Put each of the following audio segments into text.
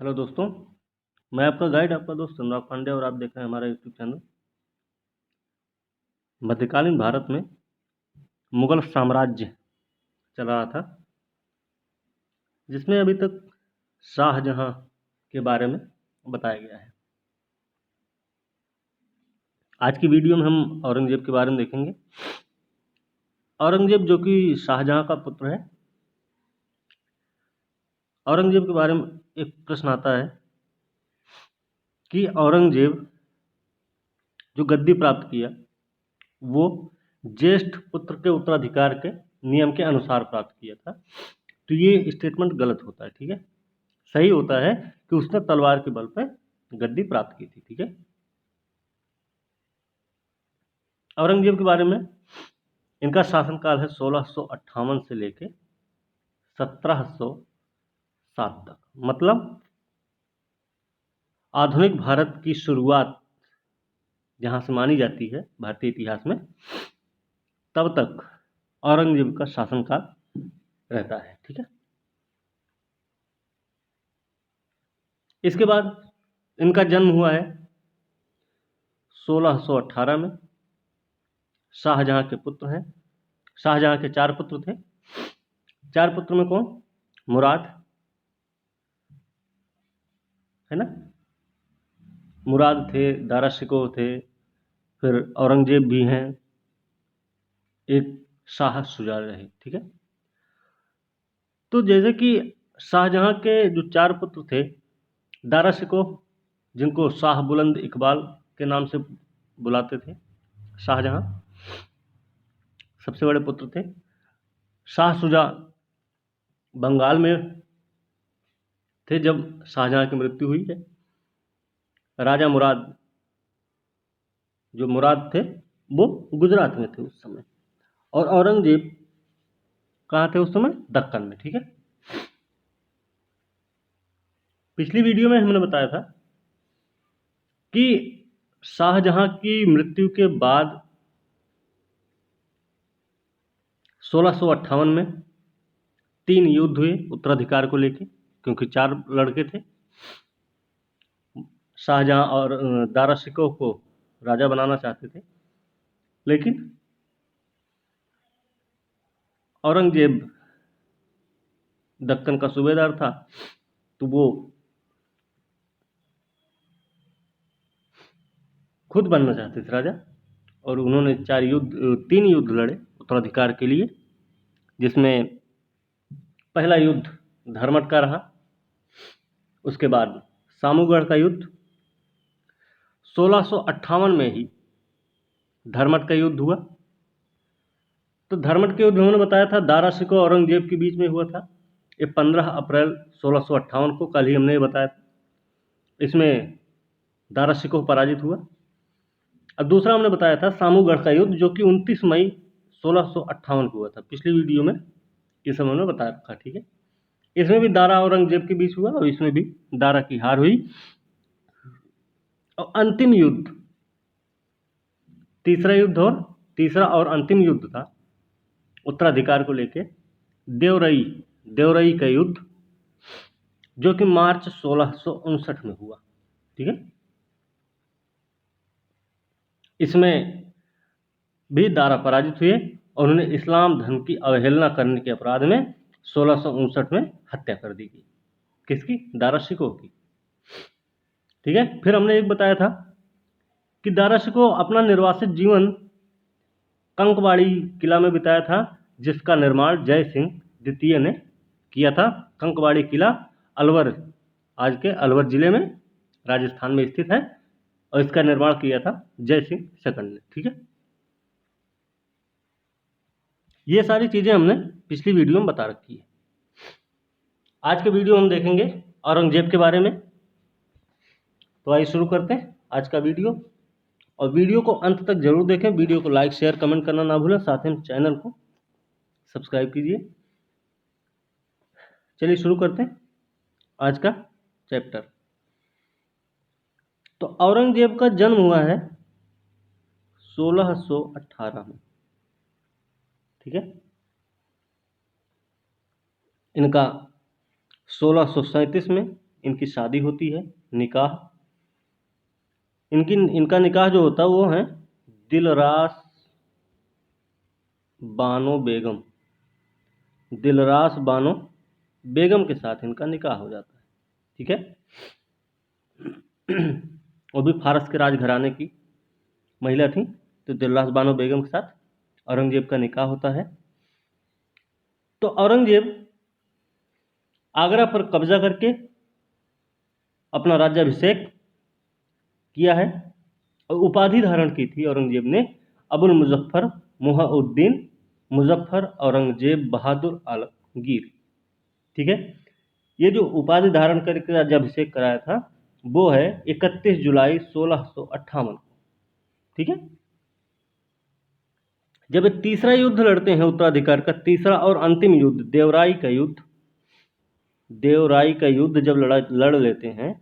Hello दोस्तों, मैं आपका गाइड आपका दोस्त अनुराग पांडे और आप देख रहे हैं हमारा यूट्यूब चैनल। मध्यकालीन भारत में मुगल साम्राज्य चल रहा था, जिसमें अभी तक शाहजहां के बारे में बताया गया है। आज की वीडियो में हम औरंगजेब के बारे में देखेंगे। औरंगजेब जो कि शाहजहां का पुत्र है। औरंगजेब के बारे में एक प्रश्न आता है कि औरंगजेब जो गद्दी प्राप्त किया वो ज्येष्ठ पुत्र के उत्तराधिकार के नियम के अनुसार प्राप्त किया था। तो ये स्टेटमेंट गलत होता है, ठीक है। सही होता है कि उसने तलवार के बल पर गद्दी प्राप्त की थी, ठीक है। औरंगजेब के बारे में इनका शासनकाल है 1658 से लेके 1707 तक, मतलब आधुनिक भारत की शुरुआत जहां से मानी जाती है भारतीय इतिहास में, तब तक औरंगजेब का शासनकाल रहता है, ठीक है। इसके बाद इनका जन्म हुआ है 1618 में। शाहजहां के पुत्र हैं। शाहजहां के 4 पुत्र थे। 4 पुत्र में कौन? मुराद है ना, मुराद थे, दारा शिकोह थे, फिर औरंगजेब भी हैं, एक शाह शुजा रहे, ठीक है। तो जैसे कि शाहजहां के जो 4 पुत्र थे, दारा शिकोह जिनको शाह बुलंद इकबाल के नाम से बुलाते थे, शाहजहां सबसे बड़े पुत्र थे। शाह शुजा बंगाल में थे जब शाहजहां की मृत्यु हुई है। राजा मुराद जो मुराद थे वो गुजरात में थे उस समय, और औरंगजेब कहाँ थे उस समय? दक्कन में, ठीक है। पिछली वीडियो में हमने बताया था कि शाहजहां की मृत्यु के बाद 1658 में 3 युद्ध हुए उत्तराधिकार को लेके, क्योंकि 4 लड़के थे। शाहजहां और दारा शिकोह को राजा बनाना चाहते थे, लेकिन औरंगजेब दक्कन का सूबेदार था, तो वो खुद बनना चाहते थे राजा, और उन्होंने 3 युद्ध लड़े उत्तराधिकार के लिए, जिसमें पहला युद्ध धर्मट का रहा। उसके बाद सामूगढ़ का युद्ध 1658 में ही धर्मट का युद्ध हुआ। तो धर्मट के युद्ध में उन्होंने बताया था दारा शिकोह और औरंगजेब के बीच में हुआ था। ये 15 अप्रैल 1658 को, कल ही हमने ये बताया था। इसमें दारा शिकोह पराजित हुआ। अब दूसरा हमने बताया था सामूगढ़ का युद्ध, जो कि 29 मई 1658 को हुआ था। पिछली वीडियो में ये सब हमने बता रखा, ठीक है। इसमें भी दारा औरंगजेब के बीच हुआ, और इसमें भी दारा की हार हुई। और अंतिम युद्ध, तीसरा और अंतिम युद्ध था उत्तराधिकार को लेके देवरई का युद्ध, जो कि मार्च 1659 में हुआ, ठीक है। इसमें भी दारा पराजित हुए, और उन्होंने इस्लाम धर्म की अवहेलना करने के अपराध में 1659 में हत्या कर दी गई। किसकी? दारा शिकोह की, ठीक है। फिर हमने एक बताया था कि दारा शिकोह अपना निर्वासित जीवन कंकवाड़ी किला में बिताया था, जिसका निर्माण जय सिंह द्वितीय ने किया था। कंकवाड़ी किला अलवर, आज के अलवर जिले में राजस्थान में स्थित है, और इसका निर्माण किया था जय सिंह सेकंड ने, ठीक है। ये सारी चीजें हमने पिछली वीडियो में बता रखी है। आज के वीडियो हम देखेंगे औरंगजेब के बारे में। तो आइए शुरू करते हैं आज का वीडियो, और वीडियो को अंत तक जरूर देखें। वीडियो को लाइक शेयर कमेंट करना ना भूलें, साथ ही चैनल को सब्सक्राइब कीजिए। चलिए शुरू करते हैं आज का चैप्टर। तो औरंगजेब का जन्म हुआ है 1618 में, ठीक है। इनका 1637 में इनकी शादी होती है, निकाह। इनका निकाह जो होता है वो है दिलरास बानो बेगम, दिलरास बानो बेगम के साथ इनका निकाह हो जाता है। ठीक है। वो भी फारस के राजघराने की महिला थी, तो दिलरास बानो बेगम के साथ औरंगजेब का निकाह होता है। तो औरंगजेब आगरा पर कब्जा करके अपना राज्याभिषेक किया है और उपाधि धारण की थी औरंगजेब ने अबुल मुजफ्फर मुहिउद्दीन मुजफ्फर औरंगजेब बहादुर आलमगीर। ठीक है। ये जो उपाधि धारण करके राज्याभिषेक कराया था वो है 31 जुलाई 1658 को। ठीक है। जब एक तीसरा युद्ध लड़ते हैं उत्तराधिकार का, तीसरा और अंतिम युद्ध, देवराई का युद्ध, देवराई का युद्ध जब लड़ लेते हैं,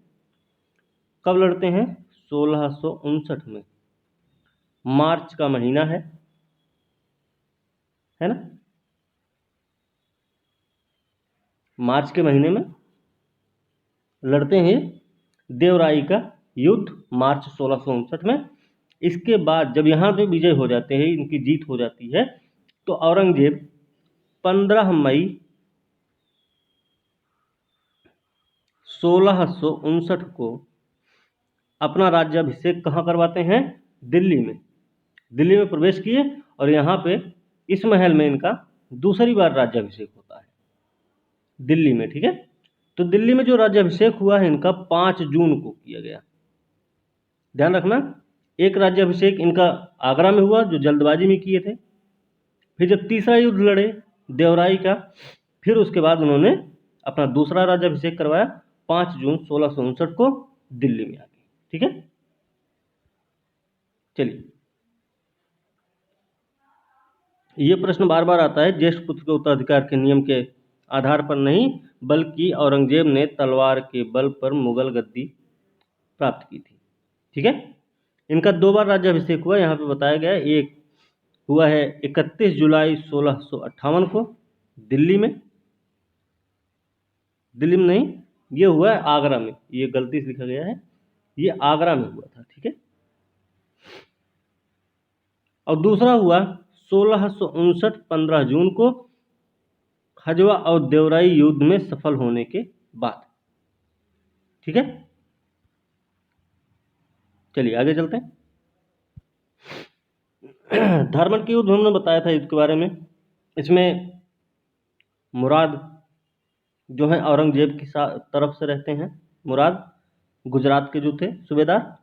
कब लड़ते हैं? 1659 में, मार्च का महीना है ना? मार्च के महीने में लड़ते हैं देवराई का युद्ध, मार्च 1659 में। इसके बाद जब यहाँ पे विजय हो जाते हैं, इनकी जीत हो जाती है, तो औरंगजेब 15 मई 1659 को अपना राज्याभिषेक कहाँ करवाते हैं? दिल्ली में। दिल्ली में प्रवेश किए और यहाँ पे इस महल में इनका दूसरी बार राज्याभिषेक होता है, दिल्ली में। ठीक है। तो दिल्ली में जो राज्याभिषेक हुआ है इनका 5 जून को किया गया। ध्यान रखना, एक राज्याभिषेक इनका आगरा में हुआ जो जल्दबाजी में किए थे, फिर जब तीसरा युद्ध लड़े देवराई का, फिर उसके बाद उन्होंने अपना दूसरा राज्याभिषेक करवाया 5 जून 1659 को दिल्ली में आके। ठीक है। चलिए, ये प्रश्न बार बार आता है, ज्येष्ठ पुत्र के उत्तराधिकार के नियम के आधार पर नहीं बल्कि औरंगजेब ने तलवार के बल पर मुगल गद्दी प्राप्त की थी। ठीक है। इनका 2 बार राज्याभिषेक हुआ, यहाँ पे बताया गया। एक हुआ है 31 जुलाई 1658 को दिल्ली में, दिल्ली में नहीं, ये हुआ है आगरा में, ये गलती से लिखा गया है, ये आगरा में हुआ था। ठीक है। और दूसरा हुआ 1659 15 जून को खजवा और देवराई युद्ध में सफल होने के बाद। ठीक है। चलिए आगे चलते हैं। धारमट के युद्ध हमने बताया था युद्ध के बारे में। इसमें मुराद जो है औरंगजेब की तरफ से रहते हैं, मुराद गुजरात के जो थे सूबेदार।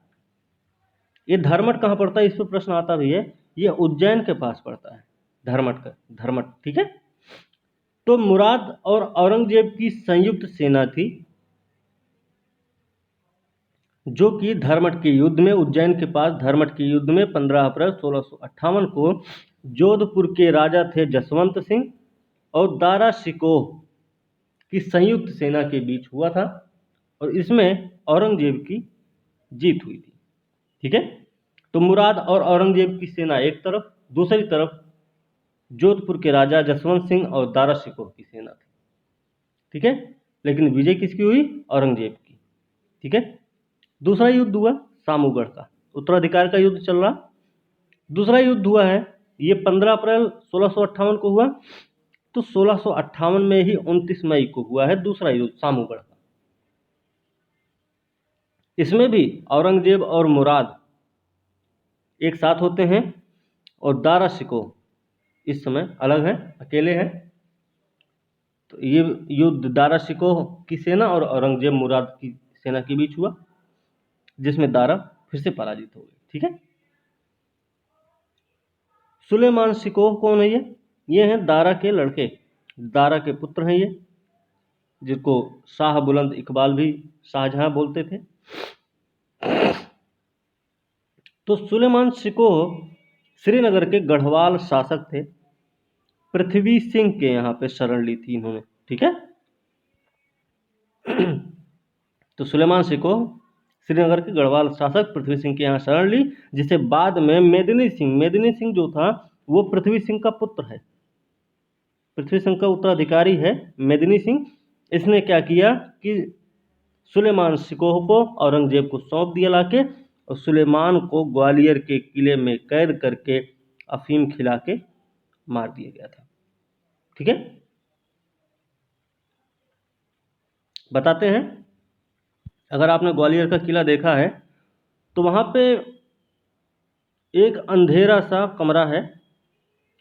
ये धर्मट कहाँ पड़ता है, इस पर प्रश्न आता भी है। ये उज्जैन के पास पड़ता है, धर्मट का, धर्मट। ठीक है। तो मुराद और औरंगजेब की संयुक्त सेना थी जो कि धर्मट के युद्ध में, उज्जैन के पास धर्मट के युद्ध में 15 अप्रैल 1658 को जोधपुर के राजा थे जसवंत सिंह और दारा शिकोह की संयुक्त सेना के बीच हुआ था और इसमें औरंगजेब की जीत हुई थी। ठीक है। तो मुराद और औरंगजेब की सेना एक तरफ, दूसरी तरफ जोधपुर के राजा जसवंत सिंह और दारा शिकोह की सेना थी। ठीक है। लेकिन विजय किसकी हुई? औरंगजेब की। ठीक है। दूसरा युद्ध हुआ सामूगढ़ का, उत्तराधिकार का युद्ध चल रहा। दूसरा युद्ध हुआ है, ये 15 अप्रैल 1658 को हुआ, तो 1658 में ही 29 मई को हुआ है दूसरा युद्ध सामूगढ़ का। इसमें भी औरंगजेब और मुराद एक साथ होते हैं और दारा शिकोह इस समय अलग है, अकेले हैं। तो ये युद्ध दारा शिकोह की सेना और औरंगजेब मुराद की सेना के बीच हुआ, जिसमें दारा फिर से पराजित हो गई। ठीक है। सुलेमान शिकोह कौन है? ये हैं दारा के लड़के, दारा के पुत्र हैं ये, जिसको शाह बुलंद इकबाल भी शाहजहां बोलते थे। तो सुलेमान शिकोह श्रीनगर के गढ़वाल शासक थे, पृथ्वी सिंह के यहाँ पे शरण ली थी इन्होंने। ठीक है। तो सुलेमान शिकोह श्रीनगर के गढ़वाल शासक पृथ्वी सिंह के यहाँ शरण ली, जिसे बाद में मेदिनी सिंह जो था वो पृथ्वी सिंह का पुत्र है, पृथ्वी सिंह का उत्तराधिकारी है मेदिनी सिंह। इसने क्या किया कि सुलेमान शिकोह को औरंगजेब को सौंप दिया लाके, और सुलेमान को ग्वालियर के किले में कैद करके अफीम खिला के मार दिया गया था। ठीक है, बताते हैं। अगर आपने ग्वालियर का किला देखा है तो वहाँ पे एक अंधेरा सा कमरा है,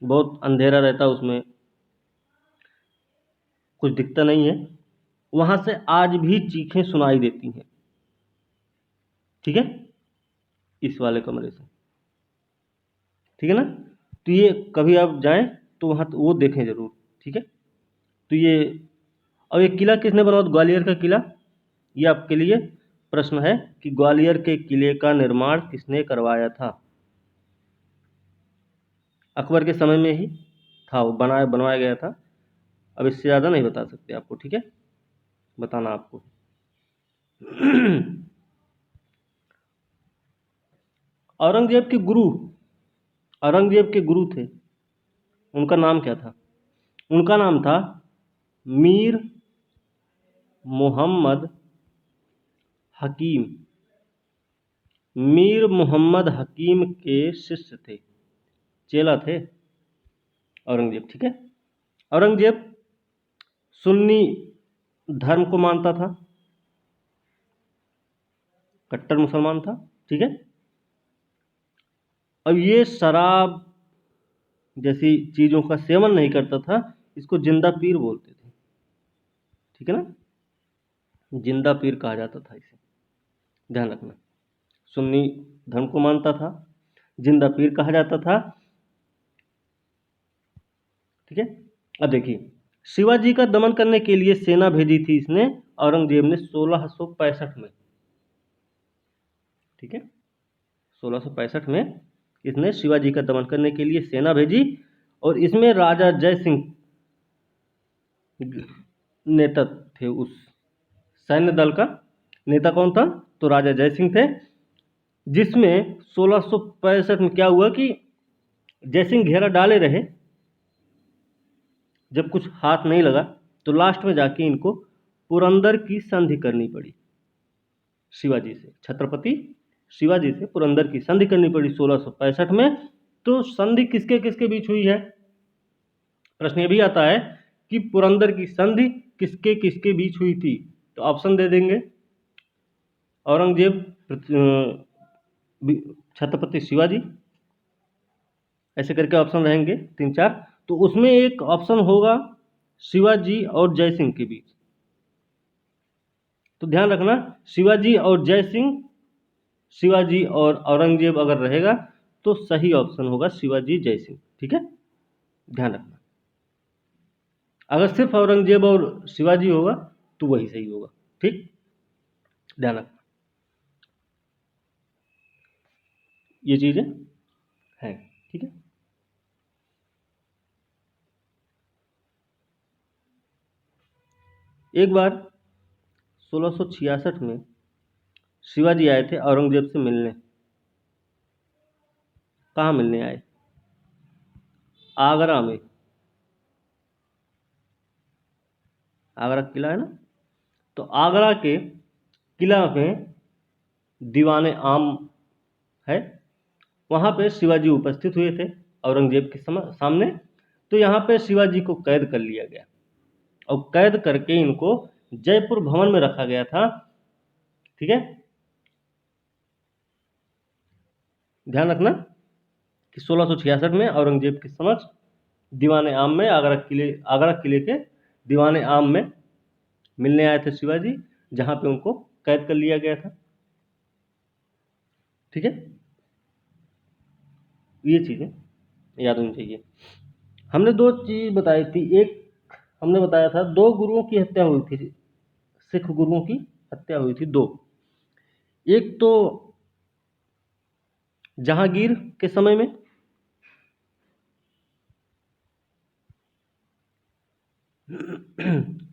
बहुत अंधेरा रहता है, उसमें कुछ दिखता नहीं है। वहाँ से आज भी चीखें सुनाई देती हैं। ठीक है, इस वाले कमरे से। ठीक है ना, तो ये कभी आप जाएं तो वहाँ तो वो देखें ज़रूर। ठीक है, तो ये, और ये किला किसने बनवाया, ग्वालियर का किला? ये आपके लिए प्रश्न है कि ग्वालियर के किले का निर्माण किसने करवाया था? अकबर के समय में ही था, वो बनवाया गया था। अब इससे ज़्यादा नहीं बता सकते आपको। ठीक है, बताना आपको। औरंगजेब के गुरु, औरंगजेब के गुरु थे, उनका नाम क्या था? उनका नाम था मीर मोहम्मद हकीम। मीर मोहम्मद हकीम के शिष्य थे, चेला थे औरंगजेब। ठीक है, औरंगजेब सुन्नी धर्म को मानता था, कट्टर मुसलमान था। ठीक है, अब ये शराब जैसी चीज़ों का सेवन नहीं करता था, इसको जिंदा पीर बोलते थे। ठीक है ना, जिंदा पीर कहा जाता था इसे, ध्यान रखना। सुन्नी धर्म को मानता था, जिंदा पीर कहा जाता था। ठीक है, अब देखिए, शिवाजी का दमन करने के लिए सेना भेजी थी इसने, औरंगजेब ने 1665 में। ठीक है, 1665 में इसने शिवाजी का दमन करने के लिए सेना भेजी, और इसमें राजा जय सिंह नेता थे। उस सैन्य दल का नेता कौन था? तो राजा जय सिंह थे। जिसमें 1665 में क्या हुआ कि जय सिंह घेरा डाले रहे, जब कुछ हाथ नहीं लगा तो लास्ट में जाके इनको पुरंदर की संधि करनी पड़ी शिवाजी से। छत्रपति शिवाजी से पुरंदर की संधि करनी पड़ी 1665 में। तो संधि किसके किसके बीच हुई है? प्रश्न ये भी आता है कि पुरंदर की संधि किसके किसके बीच हुई थी? तो ऑप्शन दे देंगे, औरंगजेब, छत्रपति शिवाजी, ऐसे करके ऑप्शन रहेंगे 3-4। तो उसमें एक ऑप्शन होगा शिवाजी और जय सिंह के बीच। तो ध्यान रखना, शिवाजी और जय सिंह, शिवाजी और औरंगजेब अगर रहेगा तो सही ऑप्शन होगा शिवाजी जय सिंह। ठीक है, ध्यान रखना। अगर सिर्फ औरंगजेब और शिवाजी होगा तो वही सही होगा। ठीक, ध्यान रखना, ये चीजें हैं। ठीक है, एक बार 1666 में शिवाजी आए थे औरंगजेब से मिलने। कहाँ मिलने आए? आगरा में। आगरा किला है ना, तो आगरा के किला में दीवाने आम है, वहाँ पे शिवाजी उपस्थित हुए थे औरंगजेब के सामने। तो यहाँ पे शिवाजी को कैद कर लिया गया, और कैद करके इनको जयपुर भवन में रखा गया था। ठीक है, ध्यान रखना कि 1666 में औरंगजेब के समक्ष दीवाने आम में, आगरा किले के दीवाने आम में मिलने आए थे शिवाजी, जहाँ पे उनको कैद कर लिया गया था। ठीक है, ये चीज़ें याद होनी चाहिए। हमने दो चीज़ बताई थी। एक हमने बताया था, दो गुरुओं की हत्या हुई थी, सिख गुरुओं की हत्या हुई थी दो। एक तो जहांगीर के समय में,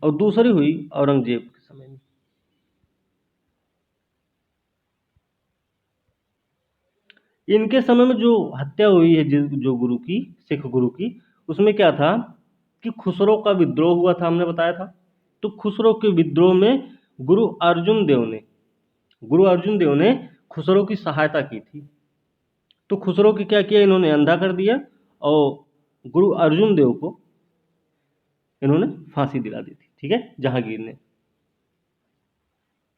और दूसरी हुई औरंगजेब के समय में। इनके समय में जो हत्या हुई है जो गुरु की, सिख गुरु की, उसमें क्या था कि खुसरो का विद्रोह हुआ था, हमने बताया था। तो खुसरो के विद्रोह में गुरु अर्जुन देव ने खुसरो की सहायता की थी। तो खुसरो की क्या किया, इन्होंने अंधा कर दिया और गुरु अर्जुन देव को इन्होंने फांसी दिला दी थी, ठीक है, जहांगीर ने।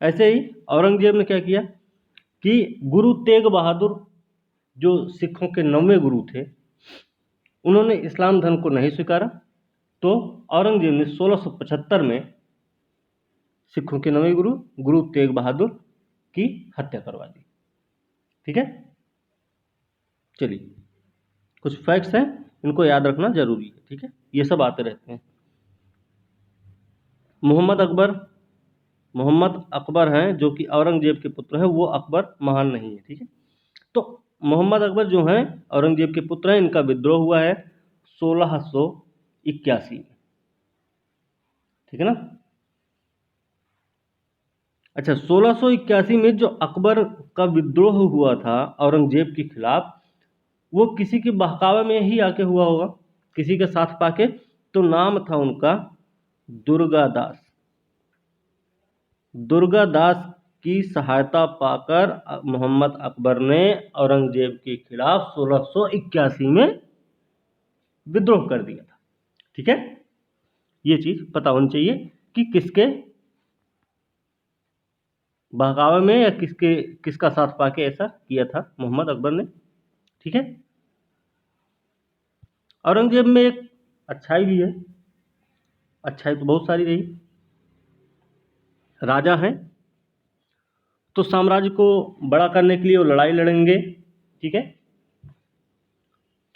ऐसे ही औरंगजेब ने क्या किया कि गुरु तेग बहादुर जो सिखों के 9वें गुरु थे, उन्होंने इस्लाम धर्म को नहीं स्वीकारा। तो औरंगजेब ने 1675 में सिखों के 9वें गुरु गुरु तेग बहादुर की हत्या करवा दी, ठीक है। चलिए, कुछ फैक्ट्स हैं, इनको याद रखना जरूरी है, ठीक है, ये सब आते रहते हैं। मोहम्मद अकबर हैं जो कि औरंगजेब के पुत्र हैं, वो अकबर महान नहीं है, ठीक है। तो मोहम्मद अकबर जो हैं औरंगजेब के पुत्र हैं, इनका विद्रोह हुआ है 1681 में, ठीक है ना। अच्छा, 1681 में जो अकबर का विद्रोह हुआ था औरंगजेब के खिलाफ, वो किसी के बहकावे में ही आके हुआ होगा, किसी के साथ पाके। तो नाम था उनका दुर्गादास। दुर्गादास की सहायता पाकर मोहम्मद अकबर ने औरंगजेब के खिलाफ 1681 में विद्रोह कर दिया था, ठीक है। ये चीज पता होनी चाहिए कि किसके बहकावे में या किसका साथ पाके ऐसा किया था मोहम्मद अकबर ने, ठीक है। औरंगजेब में एक अच्छाई भी है, अच्छाई तो बहुत सारी रही। राजा हैं तो साम्राज्य को बड़ा करने के लिए वो लड़ाई लड़ेंगे, ठीक है।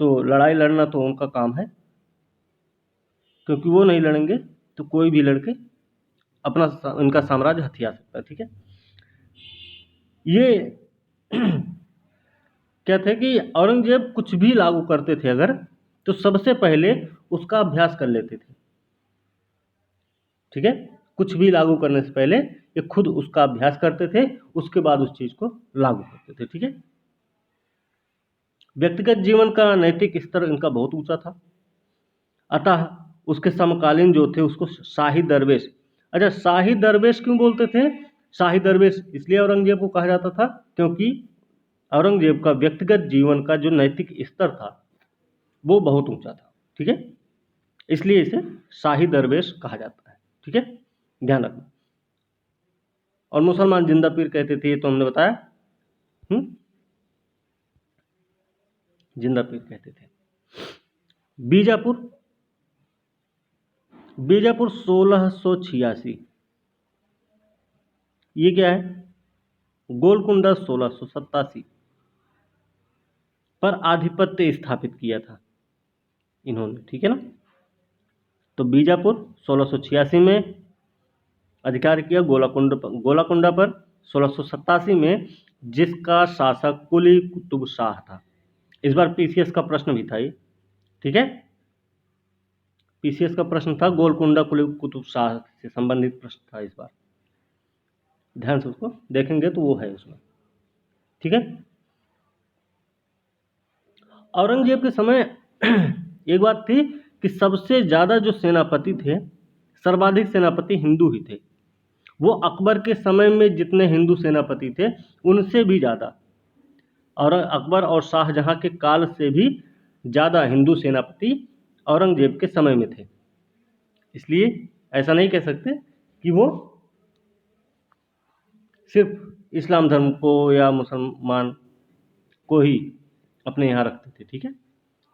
तो लड़ाई लड़ना तो उनका काम है, क्योंकि वो नहीं लड़ेंगे तो कोई भी लड़के अपना इनका साम्राज्य हथिया सकता है, ठीक है। ये क्या थे कि औरंगजेब कुछ भी लागू करते थे अगर, तो सबसे पहले उसका अभ्यास कर लेते थे, ठीक है। कुछ भी लागू करने से पहले ये खुद उसका अभ्यास करते थे, उसके बाद उस चीज को लागू करते थे, ठीक है। व्यक्तिगत जीवन का नैतिक स्तर इनका बहुत ऊंचा था, अतः उसके समकालीन जो थे उसको शाही दरवेश। अच्छा, शाही दरवेश क्यों बोलते थे? शाही दरवेश इसलिए औरंगजेब को कहा जाता था क्योंकि औरंगजेब का व्यक्तिगत जीवन का जो नैतिक स्तर था वो बहुत ऊंचा था, ठीक है, इसलिए इसे शाही दरवेश कहा जाता है, ठीक है, ध्यान रखना। और मुसलमान जिंदा पीर कहते थे, ये तो हमने बताया, जिंदा पीर कहते थे। बीजापुर 1686, ये क्या है? गोलकुंडा 1687 पर आधिपत्य स्थापित किया था इन्होंने, ठीक है ना। तो बीजापुर 1686 में अधिकार किया गोलाकुंडा पर। 1687 में जिसका शासक कुली कुतुब शाह था। इस बार पीसीएस का प्रश्न भी था ये, ठीक है, पीसीएस का प्रश्न था, गोलकुंडा कुली कुतुब शाह से संबंधित प्रश्न था इस बार, ध्यान से उसको देखेंगे तो वो है उसमें, ठीक है। औरंगजेब के समय एक बात थी कि सबसे ज्यादा जो सेनापति थे, सर्वाधिक सेनापति हिंदू ही थे। वो अकबर के समय में जितने हिंदू सेनापति थे उनसे भी ज्यादा, और अकबर और शाहजहां के काल से भी ज्यादा हिंदू सेनापति औरंगजेब के समय में थे। इसलिए ऐसा नहीं कह सकते कि वो सिर्फ इस्लाम धर्म को या मुसलमान को ही अपने यहाँ रखते थे, ठीक है।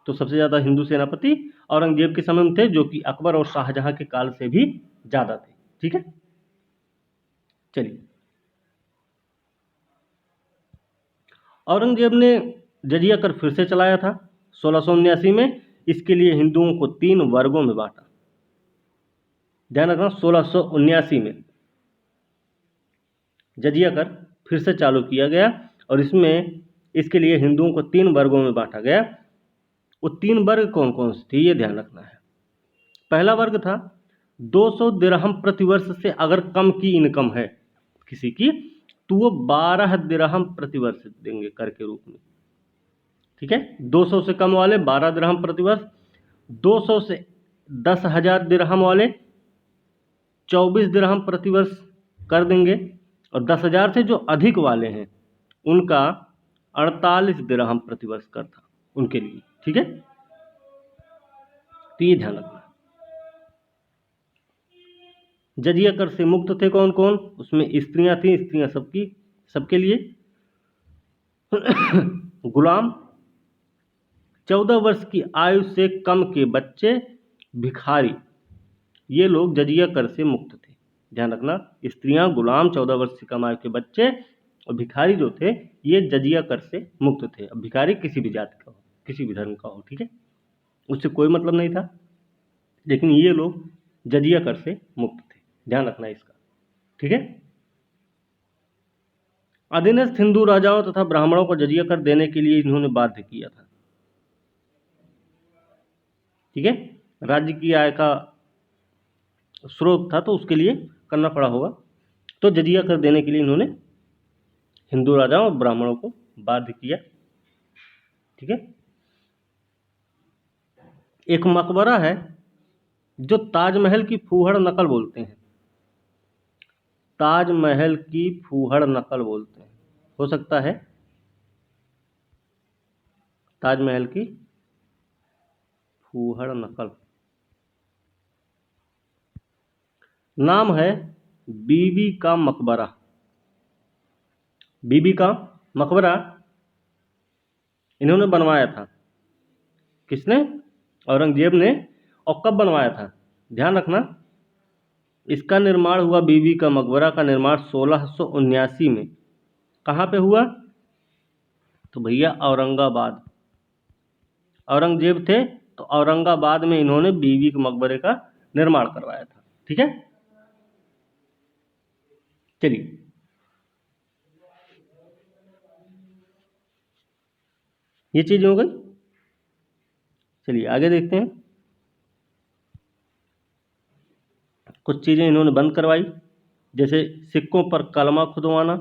तो सबसे ज्यादा हिंदू सेनापति औरंगजेब के समय में थे, जो कि अकबर और शाहजहां के काल से भी ज्यादा थे, ठीक है। चलिए, औरंगजेब ने जजिया कर फिर से चलाया था 1679 में। इसके लिए हिंदुओं को 3 वर्गों में बांटा, ध्यान रखना। 1679 में जजिया कर फिर से चालू किया गया और इसके लिए हिंदुओं को 3 वर्गों में बांटा गया। वो 3 वर्ग कौन कौन से थे ये ध्यान रखना है। पहला वर्ग था 200 दिरहम प्रतिवर्ष से अगर कम की इनकम है किसी की, तो वो 12 दिरहम प्रतिवर्ष देंगे कर के रूप में, ठीक है। 200 से कम वाले 12 दिरहम प्रतिवर्ष, 200 से 10,000 दिरहम वाले 24 दिरहम प्रतिवर्ष, कर देंगे, और 10,000 से जो अधिक वाले हैं उनका 48 दिरहम प्रतिवर्ष कर था उनके लिए। ठीक है, तो ये ध्यान रखना। जजिया कर से मुक्त थे कौन कौन? उसमें स्त्रियां थी, स्त्रियां सबके लिए। गुलाम, 14 वर्ष की आयु से कम के बच्चे, भिखारी, ये लोग जजिया कर से मुक्त थे। ध्यान रखना, स्त्रियां, गुलाम, 14 वर्ष से कम आयु के बच्चे और भिखारी जो थे ये जजिया कर से मुक्त थे। अब भिखारी किसी भी जाति का हो, किसी भी धर्म का हो, ठीक है, उससे कोई मतलब नहीं था, लेकिन ये लोग जजिया कर से मुक्त थे। ध्यान रखना इसका। ठीक है, अधीनस्थ हिंदू राजाओं तथा ब्राह्मणों को जजिया कर देने के लिए इन्होंने बाध्य किया था। ठीक है, राज्य की आय का स्रोत था तो उसके लिए करना पड़ा होगा, तो जजिया कर देने के लिए इन्होंने हिंदू राजाओं और ब्राह्मणों को बाध्य किया। ठीक है, एक मकबरा है जो ताजमहल की फूहड़ नकल बोलते हैं। ताजमहल की फूहड़ नकल बोलते हैं, हो सकता है ताजमहल की फूहड़ नकल। नाम है बीबी का मकबरा। बीबी का मकबरा इन्होंने बनवाया था। किसने? औरंगजेब ने। और कब बनवाया था? ध्यान रखना, इसका निर्माण हुआ, बीबी का मकबरा का निर्माण 1679 में। कहाँ पे हुआ? तो भैया औरंगाबाद। औरंगजेब थे तो औरंगाबाद में इन्होंने बीबी के मकबरे का निर्माण करवाया था। ठीक है, चलिए ये चीज हो गई। चलिए आगे देखते हैं। कुछ चीजें इन्होंने बंद करवाई, जैसे सिक्कों पर कलमा खुदवाना,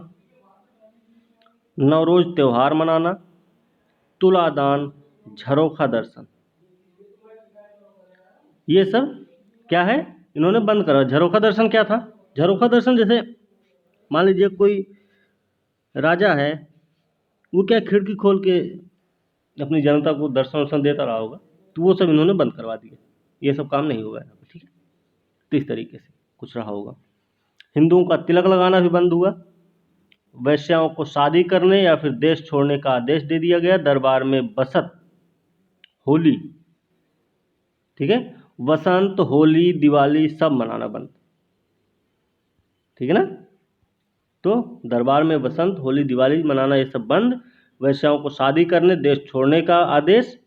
नवरोज त्योहार मनाना, तुलादान, झरोखा दर्शन, ये सब क्या है इन्होंने बंद करा। झरोखा दर्शन क्या था? झरोखा दर्शन जैसे मान लीजिए कोई राजा है, वो क्या खिड़की खोल के अपनी जनता को दर्शन वर्शन देता रहा होगा, तो वो सब इन्होंने बंद करवा दिए। ये सब काम नहीं होगा यहाँ पे। ठीक है, तो इस तरीके से कुछ रहा होगा। हिंदुओं का तिलक लगाना भी बंद हुआ। वैश्याओं को शादी करने या फिर देश छोड़ने का आदेश दे दिया गया। दरबार में बसंत, होली, ठीक है, वसंत, होली, दिवाली सब मनाना बंद। ठीक है ना, तो दरबार में बसंत, होली, दिवाली मनाना ये सब बंद। वैश्याओं को शादी करने, देश छोड़ने का आदेश,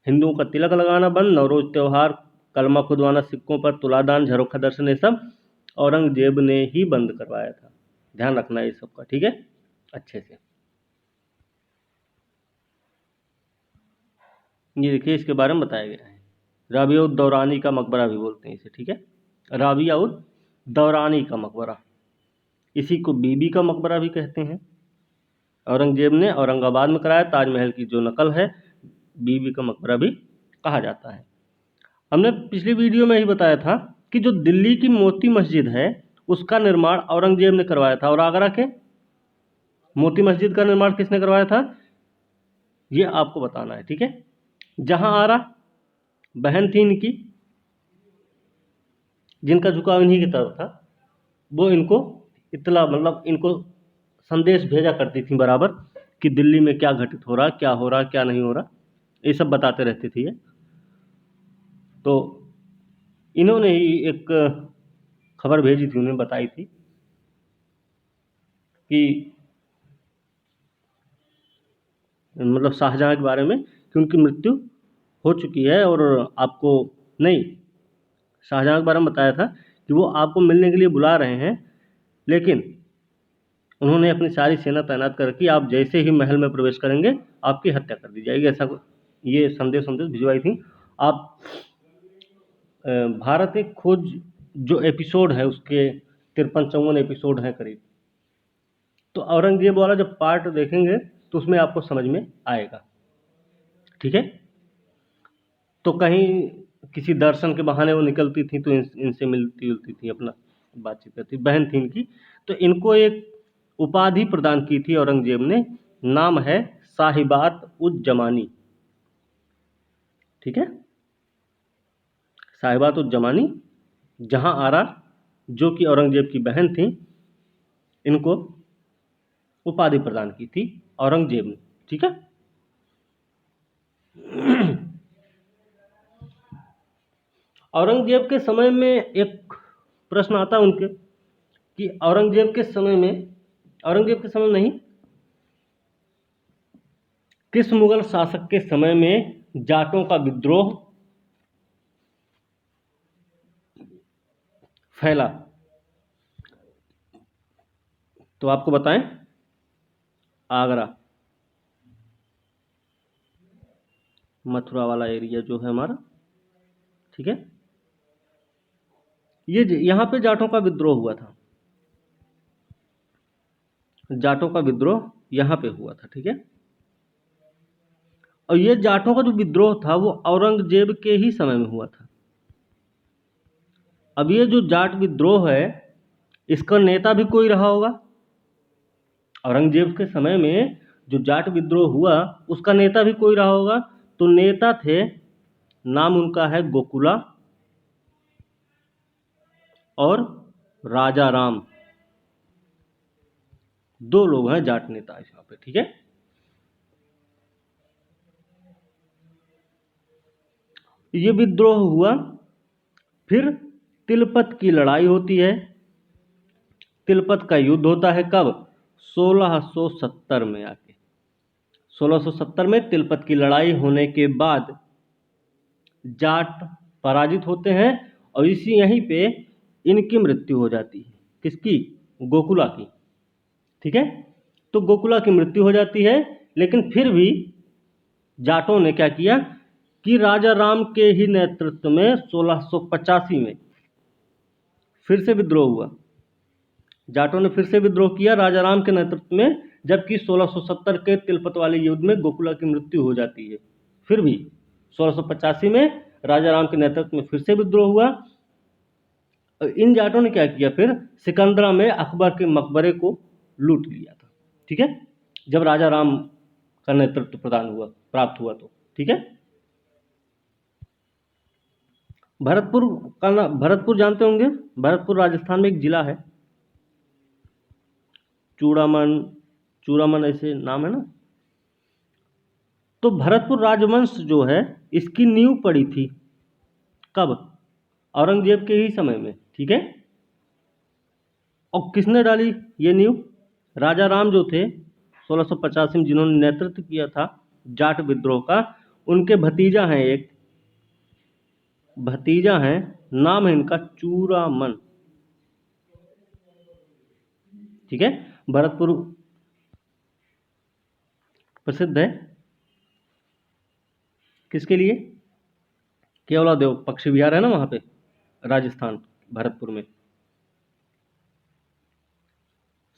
हिंदुओं का तिलक लगाना बंद, नवरोज त्योहार, कलमा खुदवाना सिक्कों पर, तुलादान, झरोखा दर्शन, ये सब औरंगजेब ने ही बंद करवाया था। ध्यान रखना ये सब का। ठीक है, अच्छे से ये देखिए इसके बारे में बताया गया है। राबिया उद दौरानी का मकबरा भी बोलते हैं इसे। ठीक है, राबिया उद दौरानी का मकबरा, इसी को बीबी का मकबरा भी कहते हैं। औरंगजेब ने औरंगाबाद में कराया। ताजमहल की जो नकल है बीबी का मकबरा भी कहा जाता है। हमने पिछली वीडियो में ही बताया था कि जो दिल्ली की मोती मस्जिद है उसका निर्माण औरंगजेब ने करवाया था। और आगरा के मोती मस्जिद का निर्माण किसने करवाया था, ये आपको बताना है। ठीक है, जहां आरा बहन थी इनकी, जिनका झुकाव इन्हीं की तरफ था, वो इनको इतला मतलब इनको संदेश भेजा करती थी बराबर कि दिल्ली में क्या घटित हो रहा, क्या हो रहा, क्या नहीं हो रहा, ये सब बताते रहती थी ये। तो इन्होंने ही एक खबर भेजी थी, उन्हें बताई थी कि मतलब शाहजहां के बारे में कि उनकी मृत्यु हो चुकी है, और आपको नहीं, शाहजहां के बारे में बताया था कि वो आपको मिलने के लिए बुला रहे हैं, लेकिन उन्होंने अपनी सारी सेना तैनात कर रखी, आप जैसे ही महल में प्रवेश करेंगे आपकी हत्या कर दी जाएगी, ऐसा ये संदेश भिजवाई थी। आप भारत एक खोज जो एपिसोड है उसके 53-54 एपिसोड हैं करीब, तो औरंगजेब वाला जब पार्ट देखेंगे तो उसमें आपको समझ में आएगा। ठीक है, तो कहीं किसी दर्शन के बहाने वो निकलती थी तो इनसे मिलती जुलती थी, अपना बातचीत करती। बहन थी इनकी, तो इनको एक उपाधि प्रदान की थी औरंगजेब ने, नाम है साहिबात उज जमानी। ठीक है, साहिबात उज जमानी। जहां आरा, जो कि औरंगजेब की बहन थी, इनको उपाधि प्रदान की थी औरंगजेब ने। ठीक है। औरंगजेब के समय में एक प्रश्न आता है उनके कि औरंगजेब के समय नहीं, किस मुगल शासक के समय में जाटों का विद्रोह फैला? तो आपको बताएं, आगरा, मथुरा वाला एरिया जो है हमारा। ठीक है, ये यहां पे जाटों का विद्रोह हुआ था, जाटों का विद्रोह यहां पे हुआ था। ठीक है, और ये जाटों का जो विद्रोह था वो औरंगजेब के ही समय में हुआ था। अब ये जो जाट विद्रोह है, इसका नेता भी कोई रहा होगा। औरंगजेब के समय में जो जाट विद्रोह हुआ, उसका नेता भी कोई रहा होगा। तो नेता थे, नाम उनका है गोकुला और राजा राम। दो लोग हैं जाट नेता इस यहाँ पे। ठीक है, ये विद्रोह हुआ, फिर तिलपत की लड़ाई होती है। तिलपत का युद्ध होता है कब? 1670 में आके। 1670 में तिलपत की लड़ाई होने के बाद जाट पराजित होते हैं, और इसी यहीं पे इनकी मृत्यु हो जाती है। किसकी? गोकुला की। ठीक है, तो गोकुला की मृत्यु हो जाती है, लेकिन फिर भी जाटों ने क्या किया कि राजा राम के ही नेतृत्व में 1685 में फिर से विद्रोह हुआ। जाटों ने फिर से विद्रोह किया राजा राम के नेतृत्व में, जबकि 1670 के तिलपत वाले युद्ध में गोकुला की मृत्यु हो जाती है। फिर भी 1685 में राजा राम के नेतृत्व में फिर से विद्रोह हुआ। इन जाटों ने क्या किया, फिर सिकंदरा में अकबर के मकबरे को लूट लिया था। ठीक है, जब राजा राम का नेतृत्व प्राप्त हुआ तो। ठीक है, भरतपुर का नाम, भरतपुर जानते होंगे, भरतपुर राजस्थान में एक जिला है, चूड़ामन, चूड़ामन ऐसे नाम है ना। तो भरतपुर राजवंश जो है, इसकी नींव पड़ी थी कब? औरंगजेब के ही समय में। ठीक है, और किसने डाली ये नींव? राजा राम जो थे 1685 में, जिन्होंने नेतृत्व किया था जाट विद्रोह का, उनके भतीजा हैं, एक भतीजा हैं, नाम है इनका चूड़ामन। ठीक है, भरतपुर प्रसिद्ध है किसके लिए? केवलादेव पक्षी विहार है ना वहां पे, राजस्थान, भरतपुर में।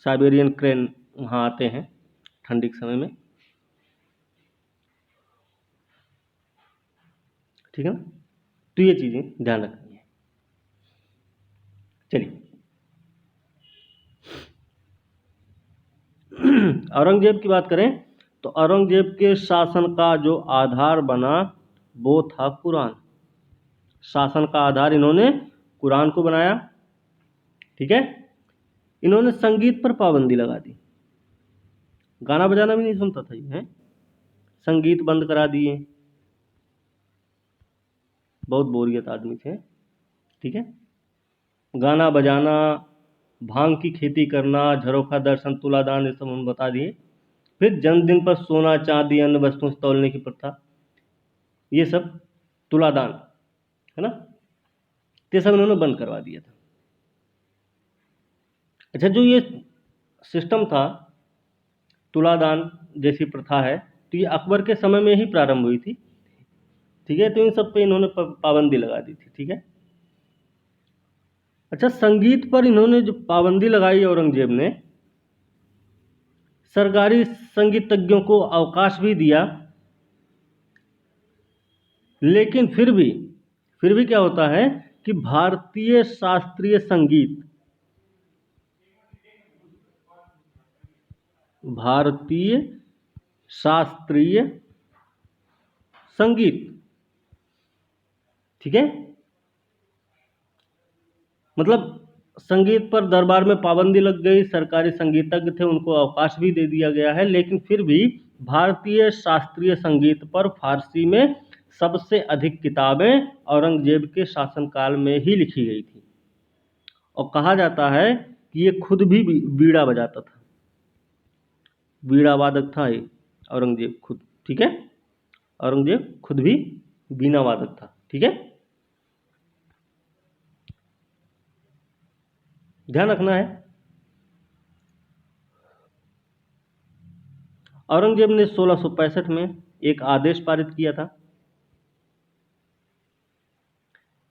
साइबेरियन क्रेन वहां आते हैं ठंडी के समय में। ठीक है ना, तो ये चीजें ध्यान रखनी है। चलिए, औरंगजेब की बात करें तो औरंगजेब के शासन का जो आधार बना वो था कुरान। शासन का आधार इन्होंने कुरान को बनाया। ठीक है, इन्होंने संगीत पर पाबंदी लगा दी, गाना बजाना भी नहीं सुनता था ये, हैं? संगीत बंद करा दिए, बहुत बोरियत आदमी थे। ठीक है, गाना बजाना, भांग की खेती करना, झरोखा दर्शन, तुलादान, ये सब हम बता दिए। फिर जन्मदिन पर सोना चांदी अन्य वस्तुओं से तौलने की प्रथा, ये सब तुलादान है ना, ये सब इन्होंने बंद करवा दिया था। अच्छा, जो ये सिस्टम था, तुलादान जैसी प्रथा है, तो ये अकबर के समय में ही प्रारंभ हुई थी। ठीक है, तो इन सब पे इन्होंने पाबंदी लगा दी थी। ठीक है, अच्छा, संगीत पर इन्होंने जो पाबंदी लगाई औरंगजेब ने, सरकारी संगीतज्ञों को अवकाश भी दिया, लेकिन फिर भी क्या होता है कि भारतीय शास्त्रीय संगीत भारतीय शास्त्रीय संगीत। ठीक है, मतलब संगीत पर दरबार में पाबंदी लग गई, सरकारी संगीतज्ञ थे उनको अवकाश भी दे दिया गया है, लेकिन फिर भी भारतीय शास्त्रीय संगीत पर फारसी में सबसे अधिक किताबें औरंगजेब के शासनकाल में ही लिखी गई थी। और कहा जाता है कि ये खुद भी बीड़ा बजाता था, बीड़ा वादक था ये औरंगजेब खुद। ठीक है, औरंगजेब खुद भी बीना वादक था। ठीक है, ध्यान रखना है। औरंगजेब ने 1665 में एक आदेश पारित किया था,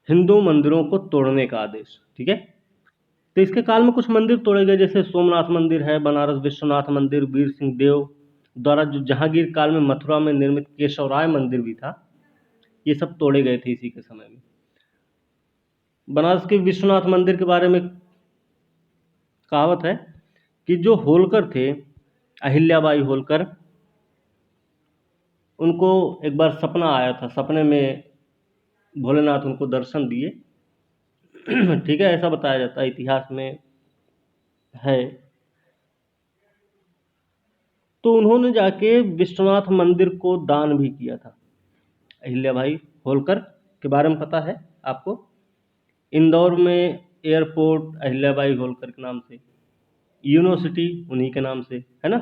हिंदू मंदिरों को तोड़ने का आदेश। ठीक है, तो इसके काल में कुछ मंदिर तोड़े गए, जैसे सोमनाथ मंदिर है, बनारस विश्वनाथ मंदिर, वीर सिंह देव द्वारा जो जहांगीर काल में मथुरा में निर्मित केशवराय मंदिर भी था, ये सब तोड़े गए थे इसी के समय में। बनारस के विश्वनाथ मंदिर के बारे में कहावत है कि जो होलकर थे, अहिल्याबाई होलकर, उनको एक बार सपना आया था, सपने में भोलेनाथ उनको दर्शन दिए। ठीक है, ऐसा बताया जाता है, इतिहास में है। तो उन्होंने जाके विश्वनाथ मंदिर को दान भी किया था। अहिल्याबाई होलकर के बारे में पता है आपको? इंदौर में एयरपोर्ट अहिल्याबाई होलकर के नाम से, यूनिवर्सिटी उन्हीं के नाम से है ना,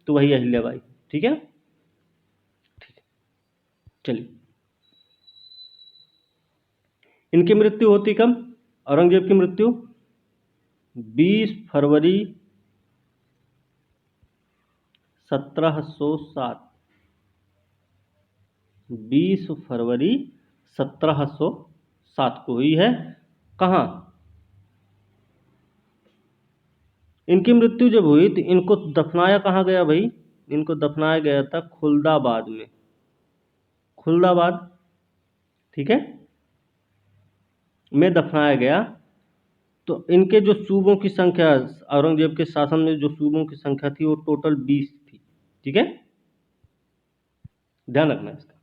तो वही अहिल्याबाई। ठीक है, ठीक है, चलिए। इनकी मृत्यु होती कब? औरंगजेब की मृत्यु 20 फरवरी 1707, 20 फरवरी 1707 को हुई है। कहाँ? इनकी मृत्यु जब हुई तो इनको दफनाया कहाँ गया भाई? इनको दफनाया गया था खुलदाबाद में, खुलदाबाद, ठीक है, में दफनाया गया। तो इनके जो सूबों की संख्या, औरंगजेब के शासन में जो सूबों की संख्या थी वो टोटल 20 थी। ठीक है, ध्यान रखना इसका।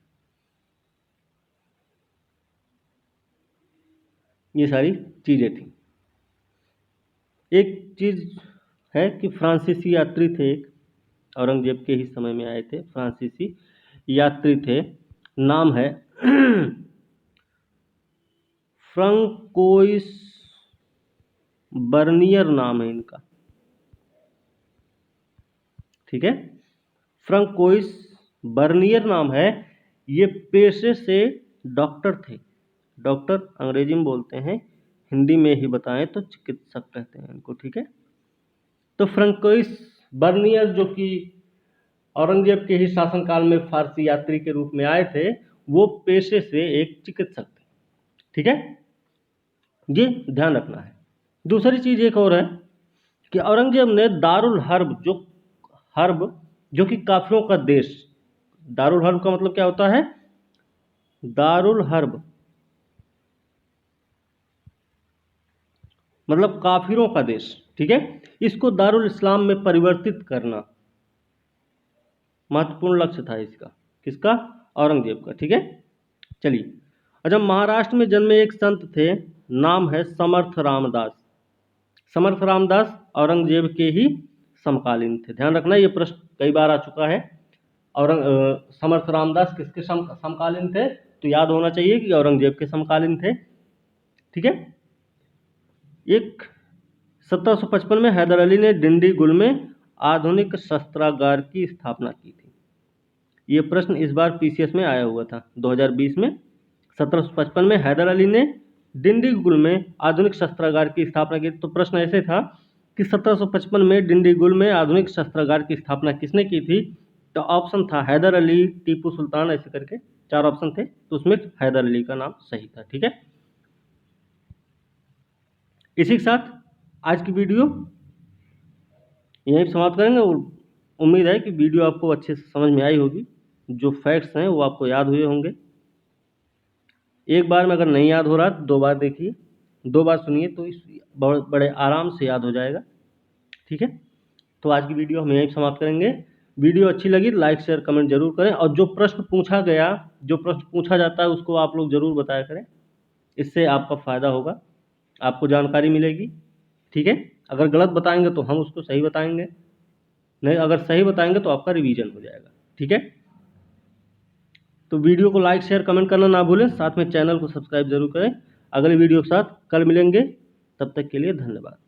ये सारी चीजें थी। एक चीज है कि फ्रांसीसी यात्री थे, एक औरंगजेब के ही समय में आए थे, फ्रांसीसी यात्री थे, नाम है फ्रंकोइस बर्नियर, नाम है इनका। ठीक है, फ्रंकोइस बर्नियर नाम है। ये पेशे से डॉक्टर थे, डॉक्टर अंग्रेजी में बोलते हैं, हिंदी में ही बताएं तो चिकित्सक कहते हैं इनको। ठीक है, तो फ्रंकोइस बर्नियर जो कि औरंगजेब के ही शासनकाल में फारसी यात्री के रूप में आए थे, वो पेशे से एक चिकित्सक थे। ठीक है, ये ध्यान रखना है। दूसरी चीज एक और है कि औरंगजेब ने दारुल हर्ब, जो कि काफिरों का देश, दारुल हर्ब का मतलब क्या होता है? दारुल हर्ब मतलब काफिरों का देश। ठीक है, इसको दारुल इस्लाम में परिवर्तित करना महत्वपूर्ण लक्ष्य था इसका। किसका? औरंगजेब का। ठीक है, चलिए। अच्छा, महाराष्ट्र में जन्मे एक संत थे, नाम है समर्थ रामदास। समर्थ रामदास औरंगजेब के ही समकालीन थे। ध्यान रखना, ये प्रश्न कई बार आ चुका है। समर्थ रामदास किसके समकालीन थे? तो याद होना चाहिए कि औरंगजेब के समकालीन थे। ठीक है, एक 1755 में हैदर अली ने डिंडीगुल में आधुनिक शस्त्रागार की स्थापना की थी। ये प्रश्न इस बार पीसीएस में आया हुआ था 2020 में। 1755 में हैदर अली ने डिंडीगुल में आधुनिक शस्त्रागार की स्थापना की। तो प्रश्न ऐसे था कि 1755 में डिंडीगुल में आधुनिक शस्त्रागार की स्थापना किसने की थी? तो ऑप्शन था हैदर अली, टीपू सुल्तान, ऐसे करके 4 ऑप्शन थे, तो उसमें हैदर अली का नाम सही था। ठीक है, इसी के साथ आज की वीडियो यहीं समाप्त करेंगे। और उम्मीद है कि वीडियो आपको अच्छे से समझ में आई होगी, जो फैक्ट्स हैं वो आपको याद हुए होंगे। एक बार में अगर नहीं याद हो रहा तो 2 बार देखिए, 2 बार सुनिए, तो इस बड़े आराम से याद हो जाएगा। ठीक है, तो आज की वीडियो हम यहीं समाप्त करेंगे। वीडियो अच्छी लगी तो लाइक शेयर कमेंट जरूर करें, और जो प्रश्न पूछा गया, जो प्रश्न पूछा जाता है उसको आप लोग जरूर बताया करें। इससे आपका फ़ायदा होगा, आपको जानकारी मिलेगी। ठीक है, अगर गलत बताएंगे तो हम उसको सही बताएंगे, नहीं अगर सही बताएंगे तो आपका रिवीजन हो जाएगा। ठीक है, तो वीडियो को लाइक शेयर कमेंट करना ना भूलें, साथ में चैनल को सब्सक्राइब जरूर करें। अगले वीडियो के साथ कल मिलेंगे, तब तक के लिए धन्यवाद।